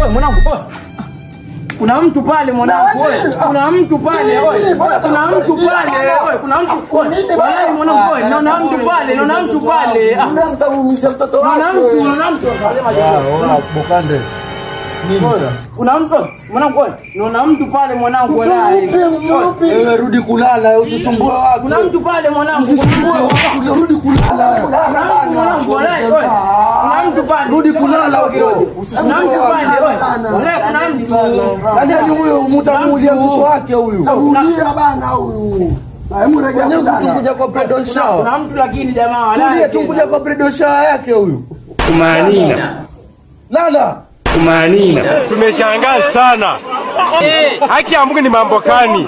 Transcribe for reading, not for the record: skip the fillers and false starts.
Oi, mwanangu, oi. Kuna mtu pale mwanangu, oi. Kuna mtu pale, oi. Kuna mtu pale, oi. Kuna mtu. Walai mwanangu, oi. Naona mtu pale, naona mtu pale. Mtamuumiza mtoto wako. Naona mtu. Bokande. Kuna mtu mwanangu, oi. Naona mtu pale mwanangu, walai. Wewe rudi kulala, usisumbue watu. Kuna mtu pale mwanangu, usisumbue watu, rudi kulala. Mwanangu, walai, oi. Kuna mtu pale. Rudi kulala huko. Kuna mtu pale, oi. Walai kuna mtu. Nani huyo mtamuulia mtoto wake huyu? Tamuulia bana huyu. Hebu rejea tunkuja kwa bridal shower. Kuna mtu lakini jamaa walai. Tulia tunkuja kwa bridal shower yake huyu. Kumanina. Lala. Kumanina. Tumeshangaa sana. Haki ya Mungu ni mambo gani?